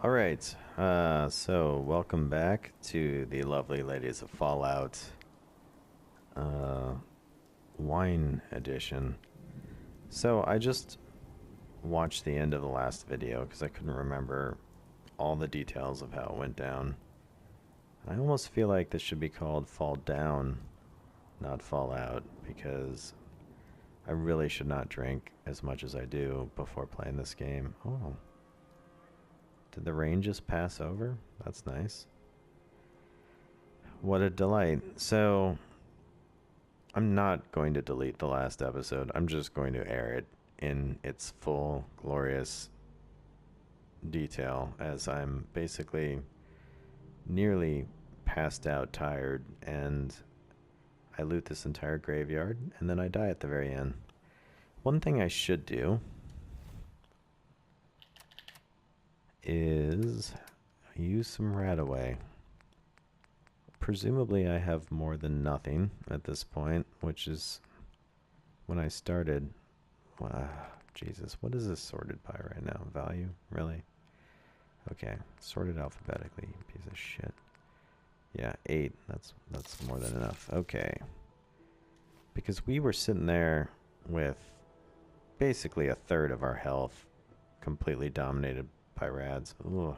Alright, so welcome back to the lovely ladies of Fallout uh, Wine Edition. So I just watched the end of the last video because I couldn't remember all the details of how it went down. I almost feel like this should be called Fall Down, not Fall Out, because I really should not drink as much as I do before playing this game. Oh. Did the rain just pass over? That's nice. What a delight. So, I'm not going to delete the last episode. I'm just going to air it in its full, glorious detail as I'm basically nearly passed out tired and I loot this entire graveyard and then I die at the very end. One thing I should do is use some Radaway. Presumably I have more than nothing at this point, which is when I started. Jesus, what is this sorted by right now? Value? Really? Okay, sorted alphabetically, you piece of shit. Yeah, 8. That's more than enough. Okay. Because we were sitting there with basically a third of our health completely dominated by rads. Ooh.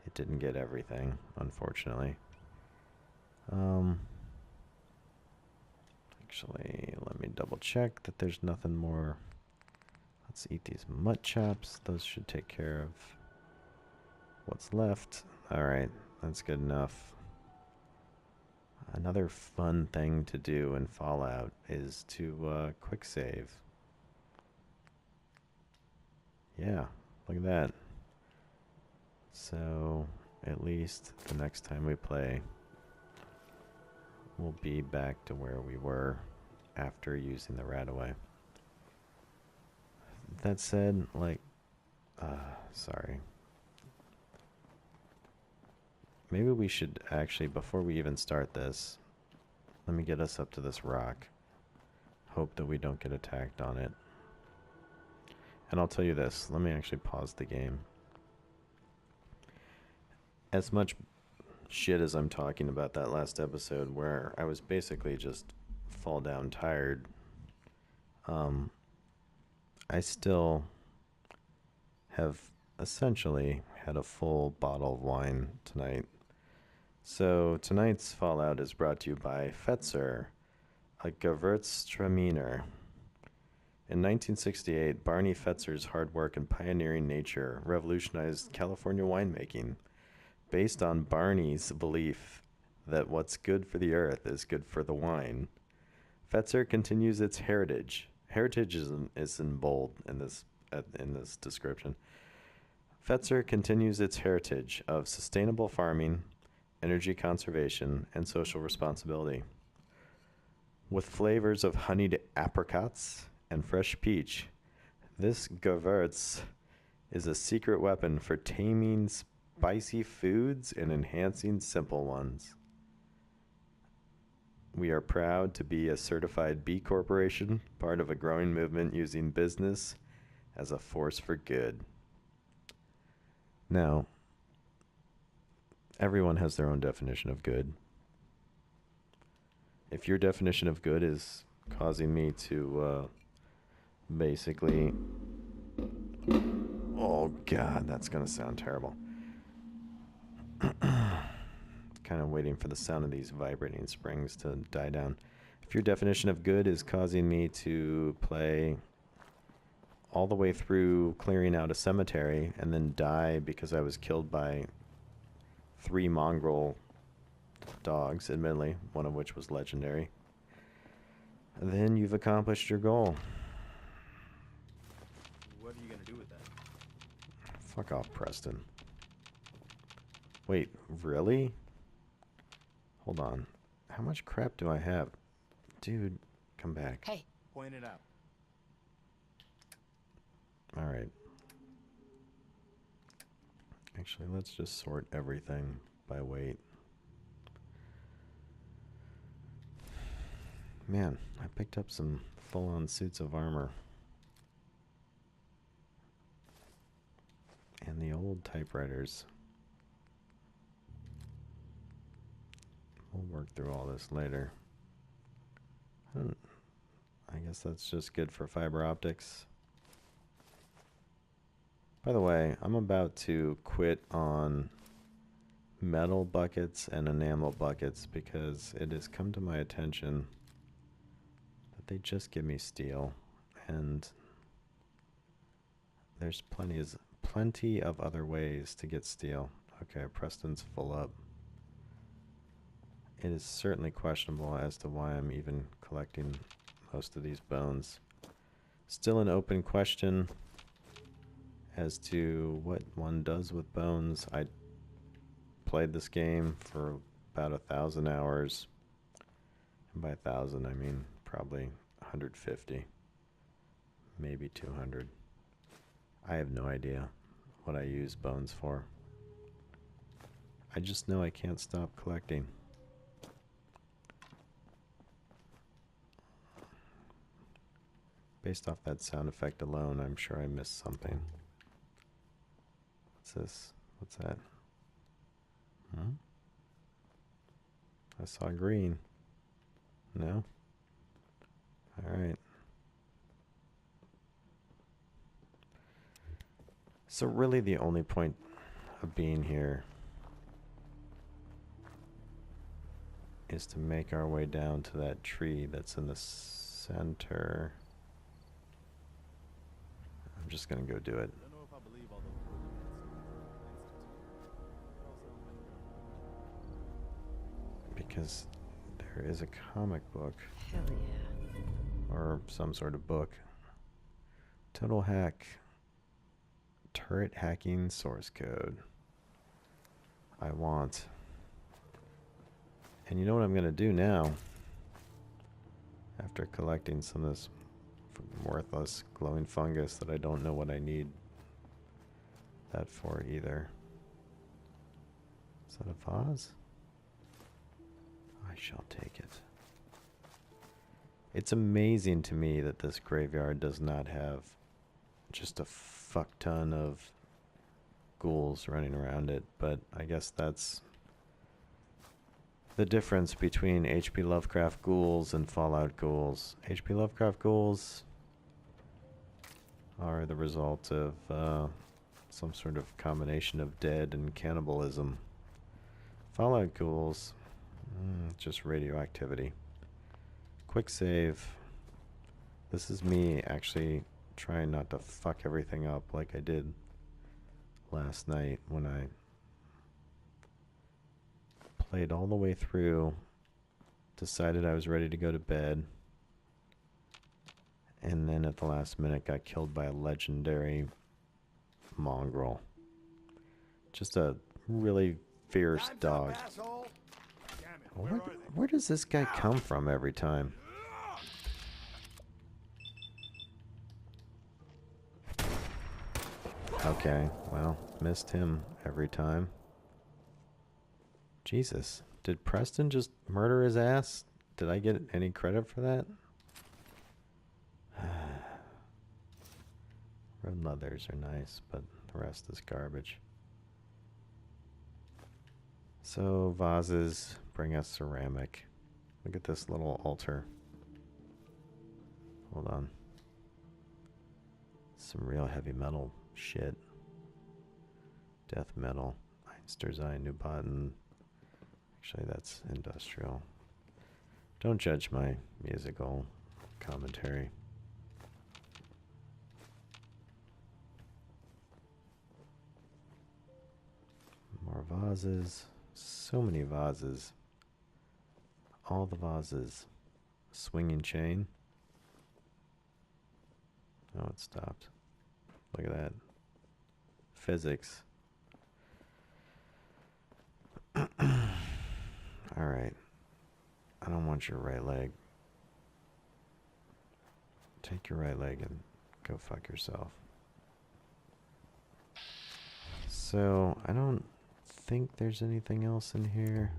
It didn't get everything, unfortunately. Actually, let me double check that there's nothing more. Let's eat these mutt chops. Those should take care of what's left. Alright, that's good enough. Another fun thing to do in Fallout is to quick save. Yeah, look at that. So, at least the next time we play, we'll be back to where we were after using the Radaway. That said, like, sorry. Maybe we should actually, before we even start this, let me get us up to this rock. Hope that we don't get attacked on it. And I'll tell you this, let me actually pause the game. As much shit as I'm talking about that last episode where I was basically just fall down tired, I still have essentially had a full bottle of wine tonight. So tonight's Fallout is brought to you by Fetzer, a Gewürztraminer. In 1968, Barney Fetzer's hard work and pioneering nature revolutionized California winemaking, based on Barney's belief that what's good for the earth is good for the wine. Fetzer continues its heritage. Heritage is in bold in this description. Fetzer continues its heritage of sustainable farming, energy conservation, and social responsibility. With flavors of honeyed apricots and fresh peach, this Gewürz is a secret weapon for taming spicy foods and enhancing simple ones. We are proud to be a certified B Corporation, part of a growing movement using business as a force for good. Now, everyone has their own definition of good. If your definition of good is causing me to basically... Oh god, that's going to sound terrible. Kind of waiting for the sound of these vibrating springs to die down. If your definition of good is causing me to play all the way through clearing out a cemetery and then die because I was killed by 3 mongrel dogs, admittedly, one of which was legendary, then you've accomplished your goal. What are you gonna do with that? Fuck off, Preston. Wait, really? Hold on. How much crap do I have? Dude, come back. Hey. Point it out. Alright. Actually, let's just sort everything by weight. Man, I picked up some full-on suits of armor. And the old Old typewriters. We'll work through all this later. I guess that's just good for fiber optics. By the way, I'm about to quit on metal buckets and enamel buckets because it has come to my attention that they just give me steel, and there's plenty of other ways to get steel. Okay, Preston's full up. It is certainly questionable as to why I'm even collecting most of these bones. Still an open question as to what one does with bones. I played this game for about 1,000 hours. And by 1,000, I mean probably 150, maybe 200. I have no idea what I use bones for. I just know I can't stop collecting. Based off that sound effect alone, I'm sure I missed something. What's this? What's that? Hmm? I saw green. No? Alright. So really the only point of being here is to make our way down to that tree that's in the center. I'm just gonna go do it. I don't know if I believe all the Because there is a comic book. Hell yeah. Or some sort of book. Total hack. Turret hacking source code. I want. And you know what I'm gonna do now? After collecting some of this worthless glowing fungus that I don't know what I need that for either. Is that a vase? I shall take it. It's amazing to me that this graveyard does not have just a fuck ton of ghouls running around it, but I guess that's the difference between H.P. Lovecraft ghouls and Fallout ghouls. H.P. Lovecraft ghouls are the result of some sort of combination of dead and cannibalism. Fallout ghouls, just radioactivity. Quick save. This is me actually trying not to fuck everything up like I did last night when I played all the way through, decided I was ready to go to bed, and then at the last minute got killed by a legendary mongrel. Just a really fierce dog. Where does this guy come from every time? Okay, well, missed him every time. Jesus, did Preston just murder his ass? Did I get any credit for that? Red leathers are nice, but the rest is garbage. So, vases bring us ceramic. Look at this little altar. Hold on. Some real heavy metal shit. Death metal. Einstein, Nubaten. Actually, that's industrial. Don't judge my musical commentary. More vases. So many vases. All the vases. Swinging chain. Oh, it stopped. Look at that. Physics. Alright. I don't want your right leg. Take your right leg and go fuck yourself. So, I don't think there's anything else in here.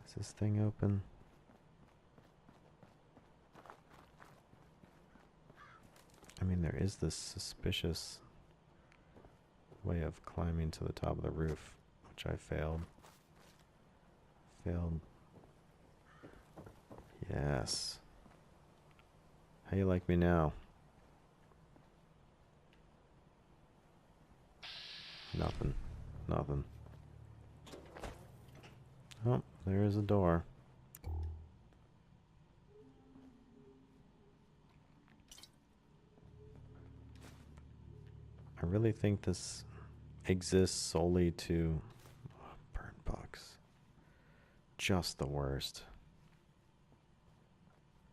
Is this thing open? I mean, there is this suspicious way of climbing to the top of the roof, which I failed. Failed. Yes. How you like me now? Nothing. Nothing. Oh, there is a door. I really think this exists solely to... Oh, burnt books. Just the worst.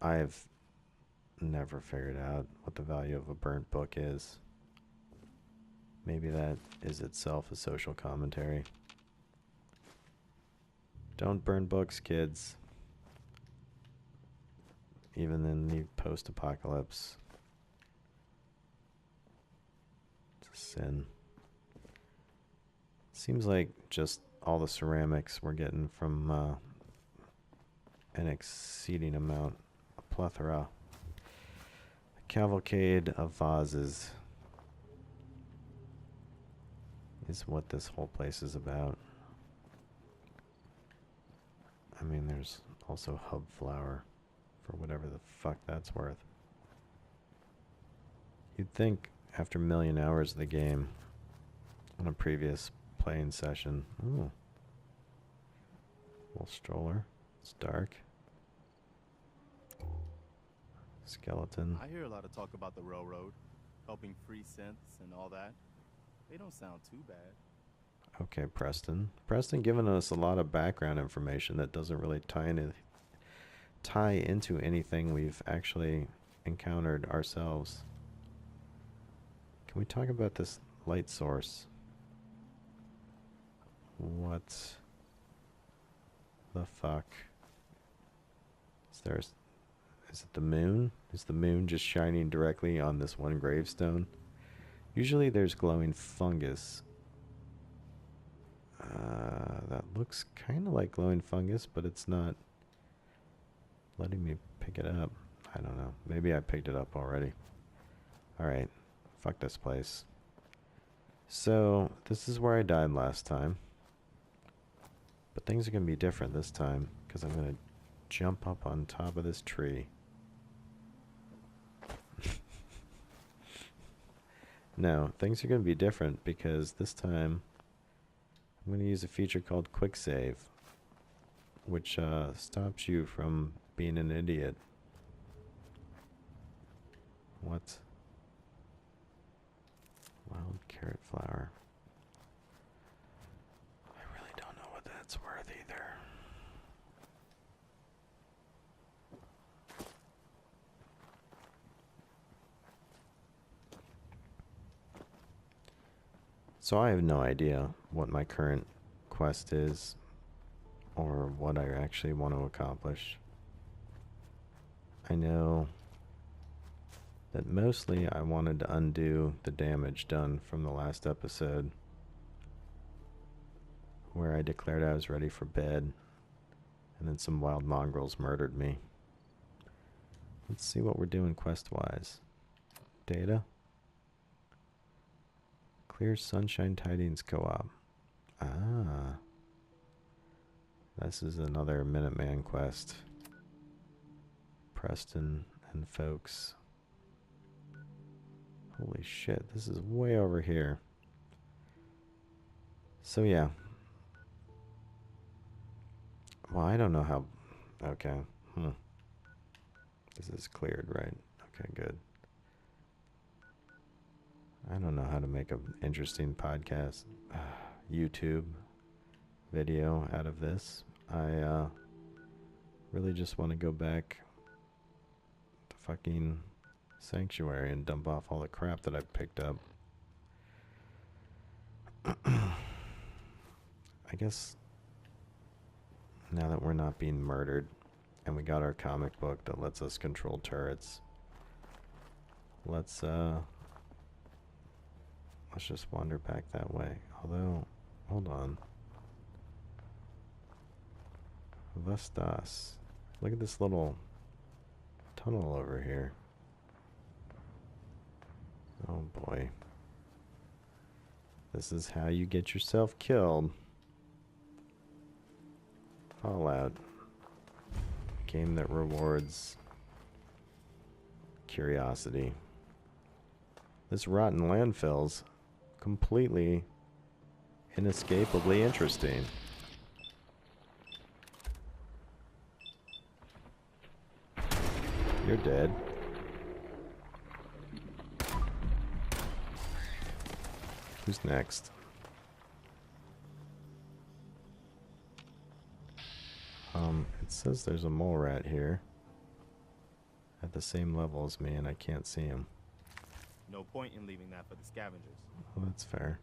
I've never figured out what the value of a burnt book is. Maybe that is itself a social commentary. Don't burn books, kids. Even in the post-apocalypse. It's a sin. Seems like just all the ceramics we're getting from an exceeding amount, a plethora. A cavalcade of vases is what this whole place is about. I mean, there's also hub flour for whatever the fuck that's worth. You'd think after a million hours of the game on a previous playing session. Ooh. Little stroller. It's dark. Skeleton. I hear a lot of talk about the railroad, helping free synths and all that. They don't sound too bad. Okay, Preston. Preston giving us a lot of background information that doesn't really tie into anything we've actually encountered ourselves. Can we talk about this light source? What the fuck? Is it the moon? Is the moon just shining directly on this one gravestone? Usually there's glowing fungus. That looks kind of like glowing fungus, but it's not letting me pick it up. I don't know. Maybe I picked it up already. Alright. Fuck this place. So, this is where I died last time. But things are going to be different this time, because I'm going to jump up on top of this tree. No, things are going to be different, because this time I'm going to use a feature called Quick Save, which stops you from being an idiot. What? Wild carrot flower. I really don't know what that's worth either. So I have no idea what my current quest is or what I actually want to accomplish. I know that mostly I wanted to undo the damage done from the last episode where I declared I was ready for bed and then some wild mongrels murdered me. Let's see what we're doing quest-wise. Data. Clear Sunshine Tidings Co-op. Ah. This is another Minuteman quest. Preston and folks. Holy shit, this is way over here. So yeah. Well, I don't know how... Okay. This is cleared, right? Okay, good. I don't know how to make an interesting podcast, YouTube video out of this. I really just want to go back to fucking Sanctuary and dump off all the crap that I've picked up. I guess now that we're not being murdered and we got our comic book that lets us control turrets, let's just wander back that way. Although, hold on. Vestas. Look at this little tunnel over here. Oh boy. This is how you get yourself killed. Fallout. Game that rewards curiosity. This rotten landfill's completely inescapably interesting. You're dead. Who's next? It says there's a mole rat here. At the same level as me, and I can't see him. No point in leaving that for the scavengers. Well, that's fair.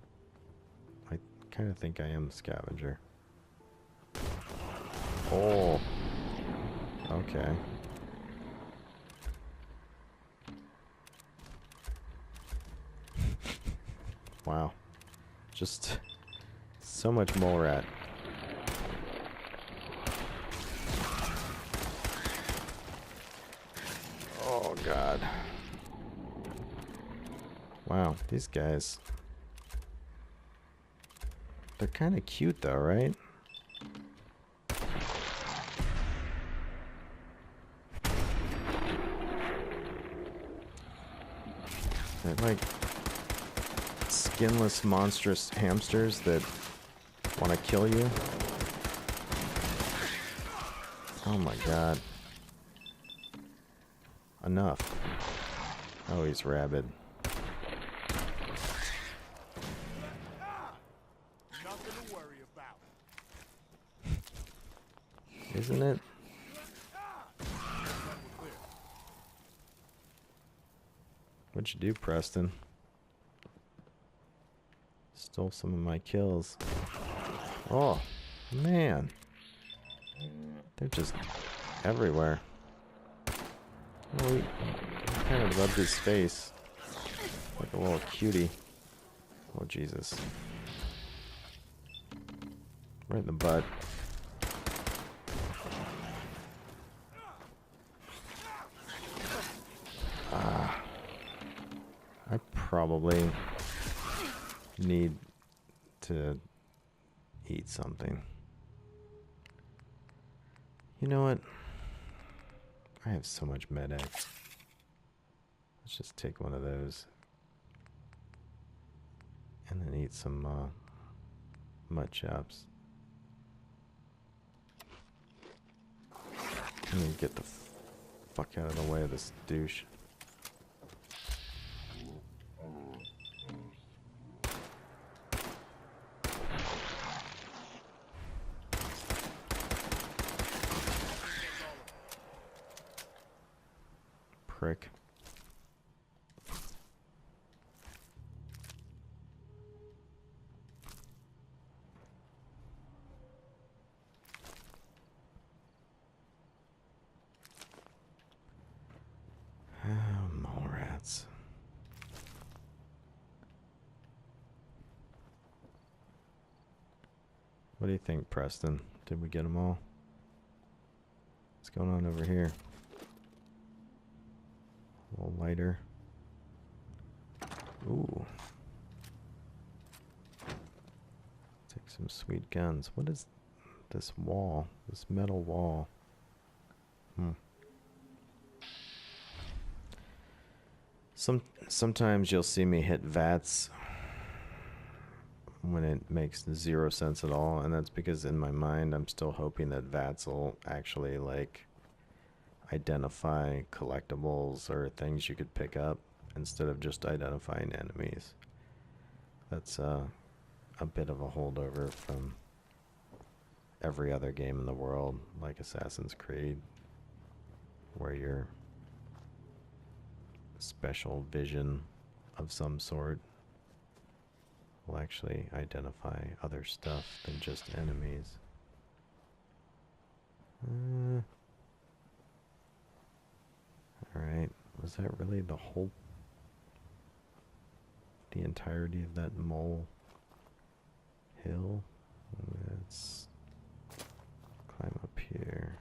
I kind of think I am a scavenger. Oh. Okay. Wow. Just so much mole rat. Oh god. Wow, these guys. They're kind of cute though, right? They're like skinless, monstrous hamsters that want to kill you. Oh my god. Enough. Oh, he's rabid. Nothing to worry about. Isn't it? What'd you do, Preston? Stole some of my kills. Oh, man. They're just everywhere. Oh, he kind of rubbed his face like a little cutie. Oh, Jesus. Right in the butt. Ah. I probably need to eat something. You know what? I have so much Med-X. Let's just take one of those. And then eat some mud chops. And then get the fuck out of the way of this douche. Prick. Mole rats. What do you think, Preston? Did we get them all? What's going on over here? A little lighter. Ooh. Take some sweet guns. What is this wall? This metal wall? Sometimes you'll see me hit VATS when it makes 0 sense at all, and that's because in my mind I'm still hoping that VATS will actually like identify collectibles or things you could pick up instead of just identifying enemies. That's a bit of a holdover from every other game in the world, like Assassin's Creed, where your special vision of some sort will actually identify other stuff than just enemies. Alright, was that really the entirety of that mole hill? Let's climb up here.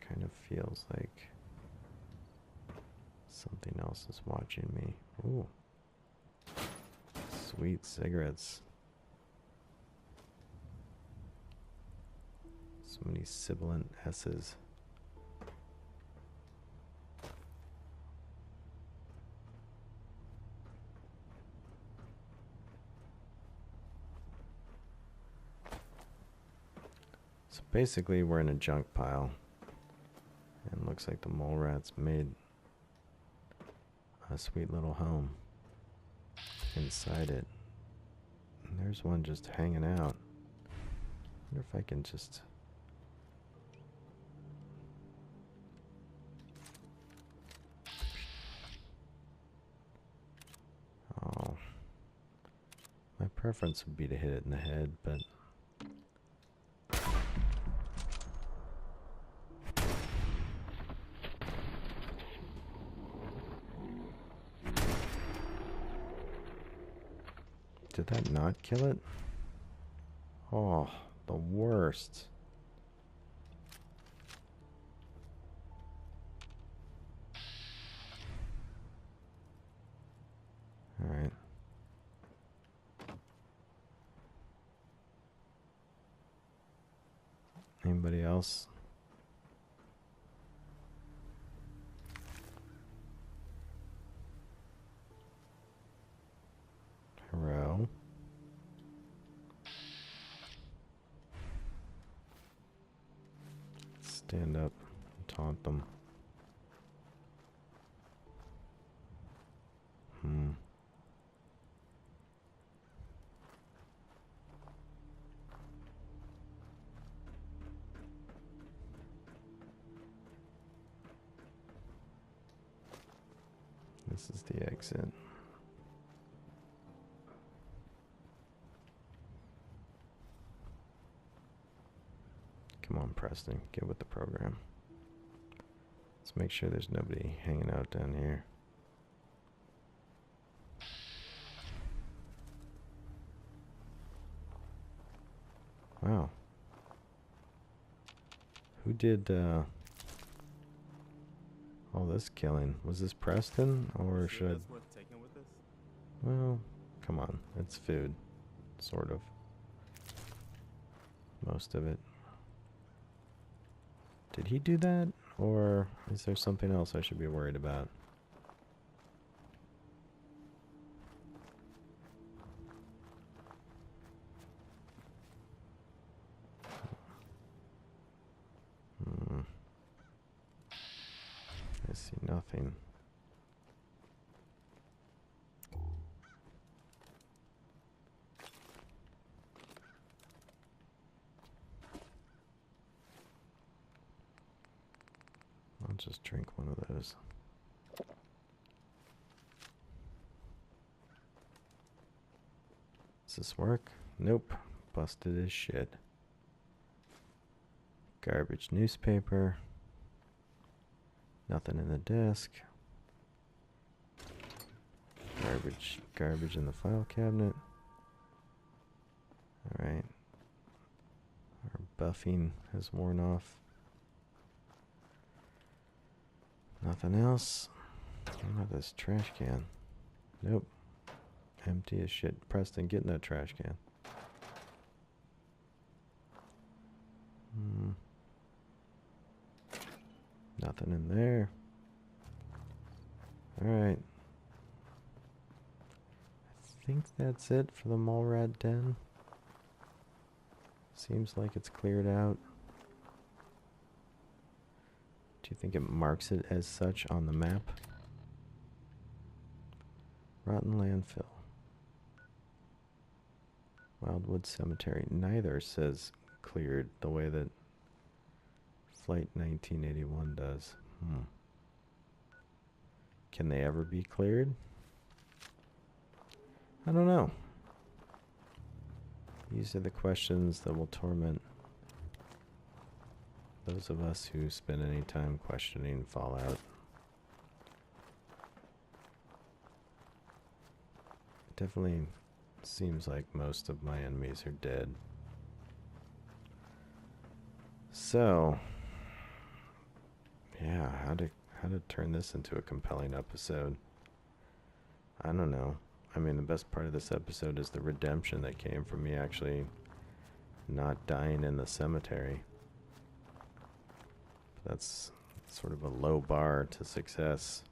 Kind of feels like something else is watching me. Ooh, Sweet cigarettes. So many sibilant S's. So basically we're in a junk pile. And looks like the mole rats made a sweet little home inside it. And there's one just hanging out. Wonder if I can just... Oh. My preference would be to hit it in the head, but... Did that not kill it? Oh, the worst. All right. Anybody else? Hello. Stand up and taunt them. This is the exit. Come on, Preston, get with the program. Let's make sure there's nobody hanging out down here. Wow. Who did all this killing? Was this Preston, or should I... That's worth taking with us? Well, come on. It's food. Sort of. Most of it. Did he do that? Or is there something else I should be worried about? I see nothing. I'll just drink one of those. Does this work? Nope. Busted as shit. Garbage newspaper. Nothing in the desk. Garbage in the file cabinet. Alright. Our buffing has worn off. Nothing else. What about this trash can? Nope. Empty as shit. Preston, get in that trash can. Nothing in there. Alright. I think that's it for the mole rat den. Seems like it's cleared out. Do you think it marks it as such on the map? Rotten landfill. Wildwood Cemetery. Neither says cleared the way that Flight 1981 does. Can they ever be cleared? I don't know. These are the questions that will torment those of us who spend any time questioning Fallout. It definitely seems like most of my enemies are dead. So, yeah, how to turn this into a compelling episode? I don't know. I mean, the best part of this episode is the redemption that came from me actually not dying in the cemetery. That's sort of a low bar to success.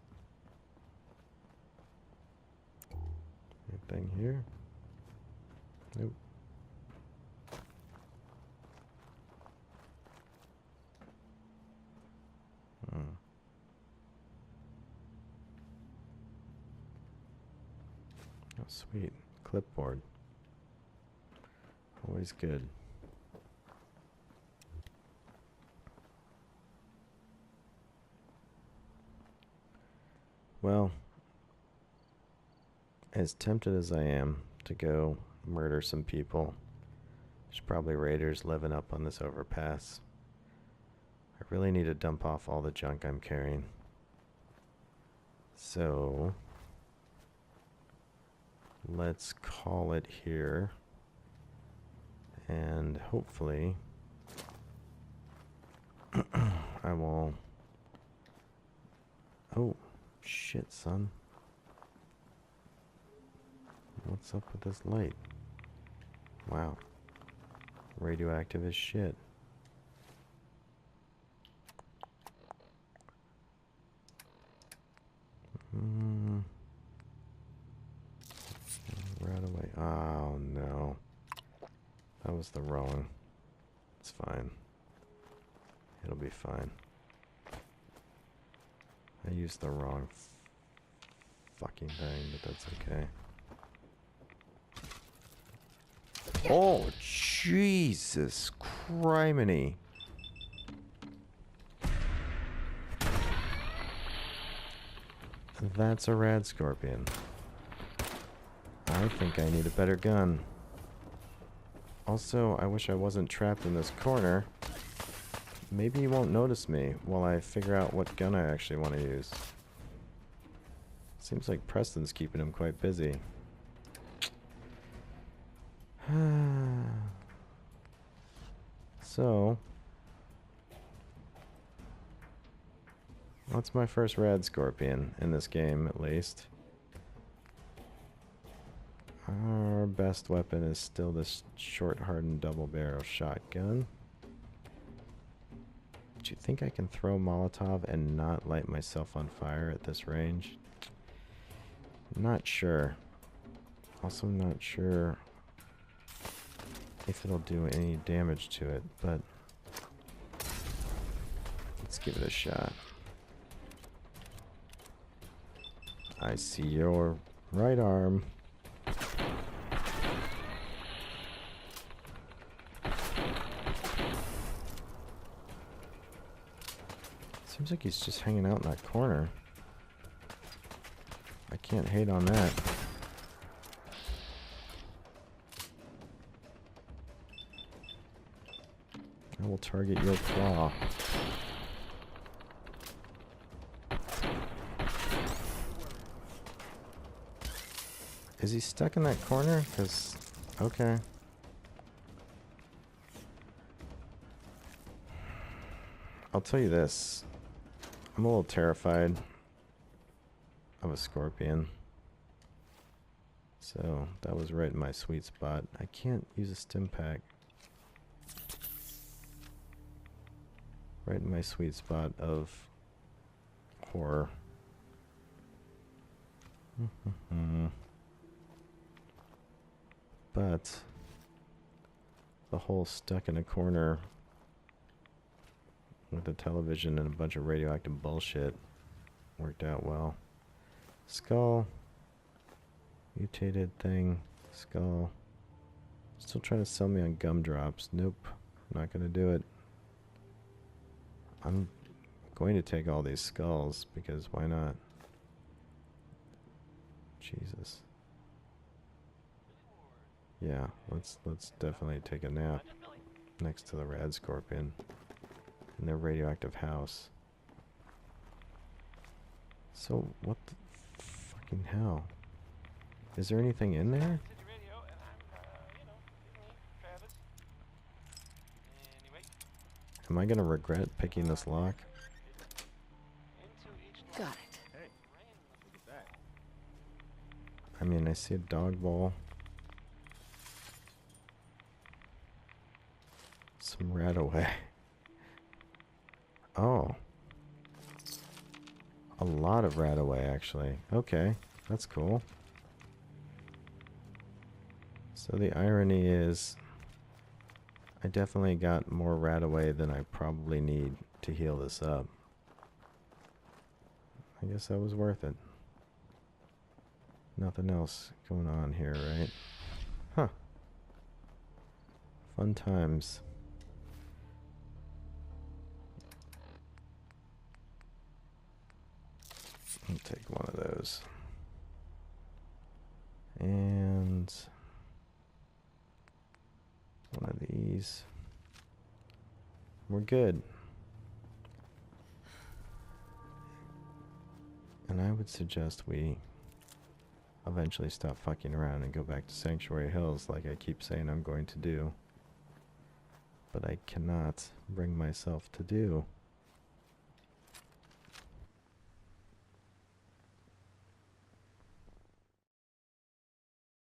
Anything here? Nope. Oh, sweet. Clipboard. Always good. Well, as tempted as I am to go murder some people, there's probably raiders living up on this overpass. I really need to dump off all the junk I'm carrying. So, let's call it here. And hopefully, I will... Oh, shit, son. What's up with this light? Wow. Radioactive as shit. Right away. Oh no. That was the wrong. It's fine. It'll be fine. I used the wrong fucking thing, but that's okay. Oh, Jesus criminy. That's a Radscorpion. I think I need a better gun. Also, I wish I wasn't trapped in this corner. Maybe he won't notice me while I figure out what gun I actually want to use. Seems like Preston's keeping him quite busy. So, what's my first Radscorpion in this game, at least? Our best weapon is still this short-hardened double-barrel shotgun. Do you think I can throw Molotov and not light myself on fire at this range? Not sure. Also not sure if it'll do any damage to it, but let's give it a shot. I see your right arm. Seems like he's just hanging out in that corner. I can't hate on that. I will target your claw. Is he stuck in that corner? 'Cause, okay. I'll tell you this. I'm a little terrified of a scorpion. So, that was right in my sweet spot. I can't use a stim pack. Right in my sweet spot of horror. But the whole stuck in a corner with a television and a bunch of radioactive bullshit worked out well. Skull. Mutated thing. Skull. Still trying to sell me on gumdrops. Nope. Not gonna do it. I'm going to take all these skulls because why not? Jesus. Yeah, let's definitely take a nap next to the Radscorpion in their radioactive house. So, what the fucking hell? Is there anything in there? Am I gonna regret picking this lock? Got it. Hey, look at I mean, I see a dog bowl. Some rat away. Oh. A lot of rat away, actually. Okay, that's cool. So the irony is, I definitely got more rat away than I probably need to heal this up. I guess that was worth it. Nothing else going on here, right? Huh. Fun times. I'll take one of those. And one of these. We're good. And I would suggest we eventually stop fucking around and go back to Sanctuary Hills like I keep saying I'm going to do. But I cannot bring myself to do.